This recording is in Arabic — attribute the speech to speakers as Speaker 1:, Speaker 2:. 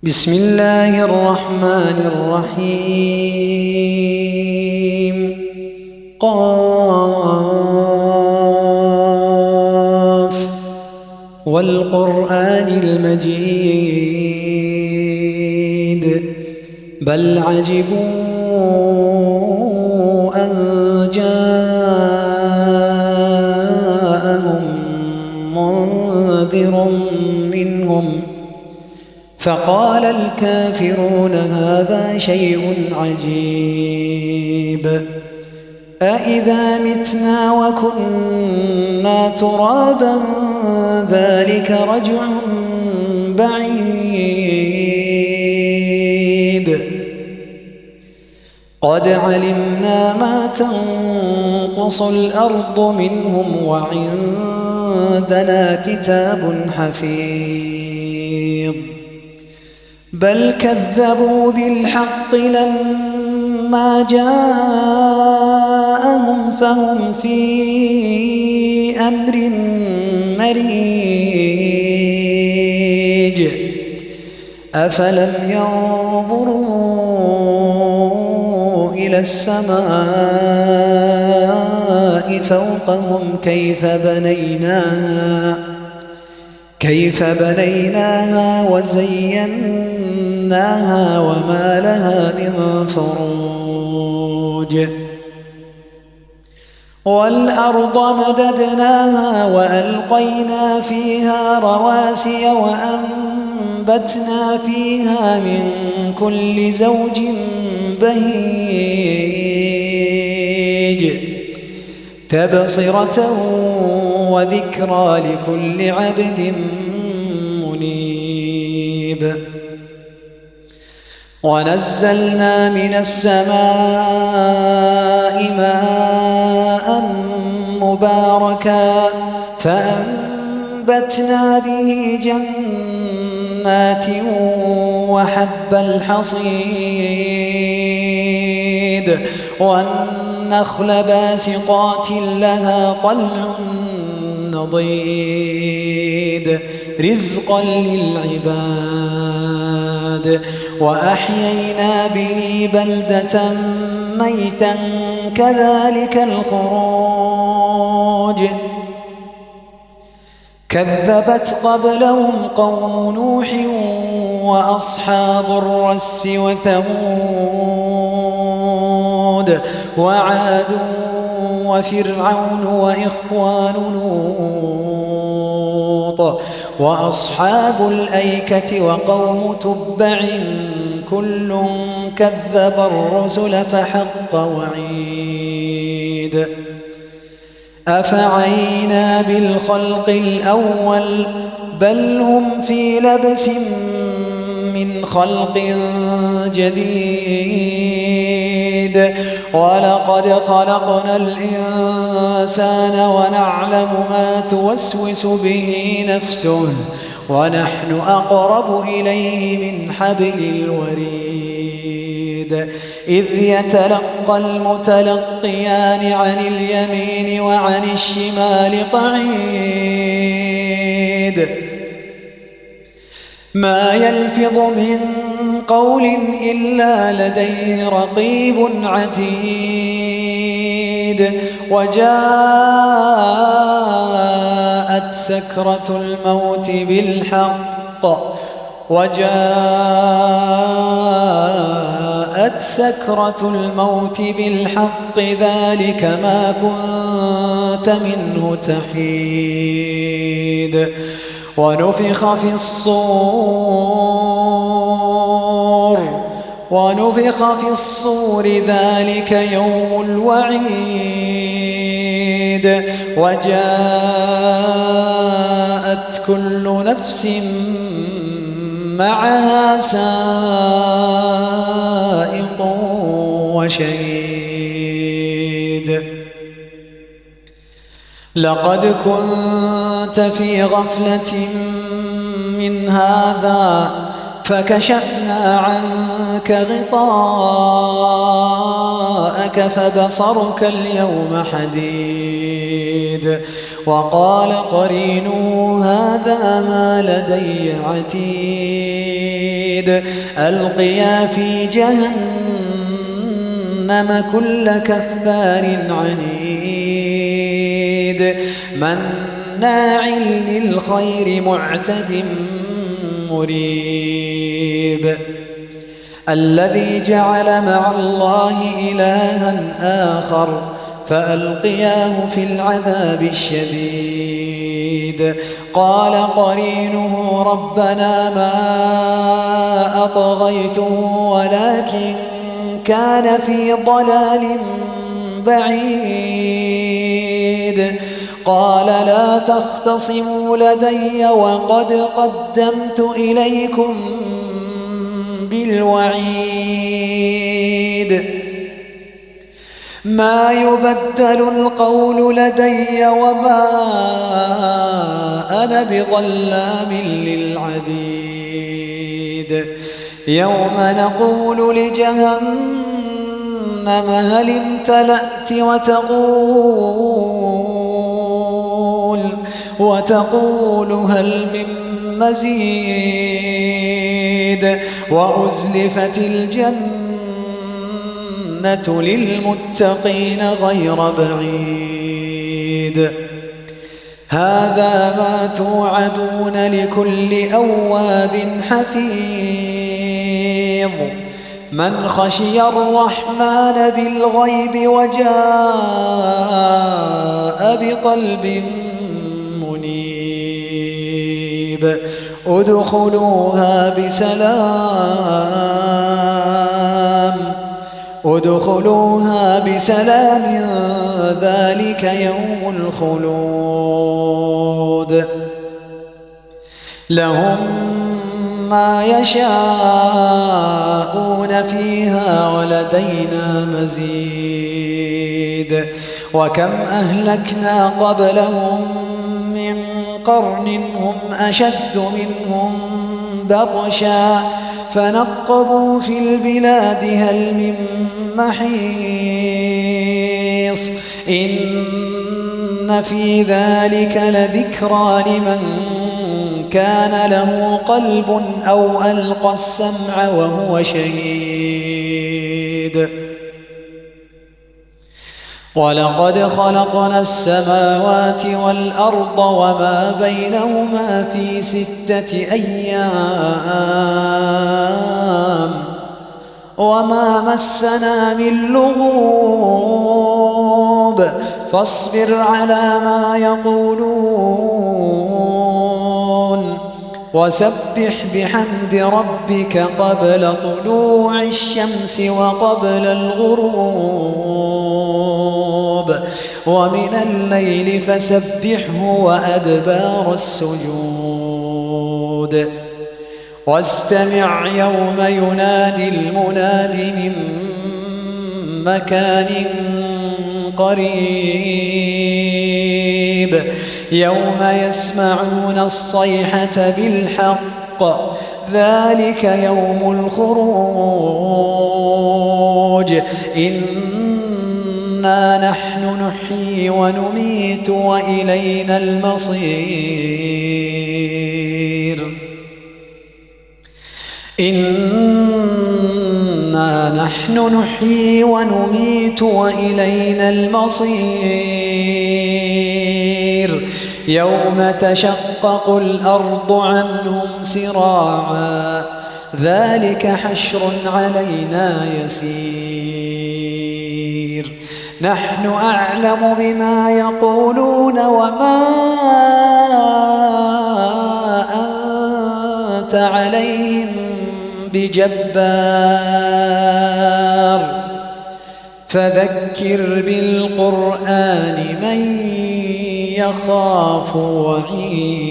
Speaker 1: بسم الله الرحمن الرحيم. قاف والقرآن المجيد بل عجبوا أن جاءهم منذر منهم فقال الكافرون هذا شيء عجيب أإذا متنا وكنا ترابا ذلك رجع بعيد قد علمنا ما تنقص الأرض منهم وعندنا كتاب حفيظ بل كذبوا بالحق لما جاءهم فهم في أمر مريج أفلم ينظروا إلى السماء فوقهم كيف بنيناها وزيناها وما لها من فروج والأرض مددناها وألقينا فيها رواسي وأنبتنا فيها من كل زوج بهيج تبصرة وذكرى لكل عبد منيب ونزلنا من السماء ماء مباركا فأنبتنا به جنات وحب الحصيد والنخل باسقات لها طلع نضيد رزقا للعباد وأحيينا به بلدة ميتا كذلك الخروج كذبت قبلهم قوم نوح وأصحاب الرس وثمود وعاد وفرعون وإخوان لوط وأصحاب الأيكة وقوم تبع كل كذب الرسل فحق وعيد أفعينا بالخلق الأول بل هم في لبس من خلق جديد ولقد خلقنا الإنسان ونعلم ما توسوس به نفسه ونحن أقرب إليه من حبل الوريد إذ يتلقى المتلقيان عن اليمين وعن الشمال قعيد ما يلفظ من قول إلا لديه رقيب عتيد وجاءت سكرة الموت بالحق ذلك ما كنت منه تحيد ونفخ في الصور ذلك يوم الوعيد وجاءت كل نفس معها سائق وشهيد لقد كنت في غفلة من هذا فكشفنا عنك غطاءك فبصرك اليوم حديد وقال قرينه هذا ما لدي عتيد ألقيا في جهنم كل كفار عنيد مناع للخير معتد مريب الذي جعل مع الله إلها آخر فألقياه في العذاب الشديد قال قرينه ربنا ما أطغيته ولكن كان في ضلال بعيد قال لا تختصموا لدي وقد قدمت إليكم بالوعيد ما يبدل القول لدي وما أنا بظلام للعبيد يوم نقول لجهنم هل امتلأت وتقول هل من مزيد وأزلفت الجنة للمتقين غير بعيد هذا ما توعدون لكل أواب حفيظ من خشي الرحمن بالغيب وجاء بقلب منيب ادخلوها بسلام ذلك يوم الخلود لهم ما يشاءون فيها ولدينا مزيد وكم أهلكنا قبلهم من قرن هم أشد منهم بطشا فنقبوا في البلاد هل من محيص إن في ذلك لذكرى لمن كان له قلب أو ألقى السمع وهو شهيد ولقد خلقنا السماوات والأرض وما بينهما في 6 أيام وما مسنا من لغوب فاصبر على ما يقولون وسبح بحمد ربك قبل طلوع الشمس وقبل الغروب ومن الليل فسبحه وأدبار السجود واستمع يوم ينادي المناد من مكان قريب يوم يسمعون الصيحة بالحق ذلك يوم الخروج إنا نحن نحيي ونميت وإلينا المصير إنا نحن نحيي ونميت وإلينا المصير يوم تشقق الأرض عنهم سراعا ذلك حشر علينا يسير نحن أعلم بما يقولون وما أنت عليهم بجبار فذكر بالقرآن من يخاف وعيد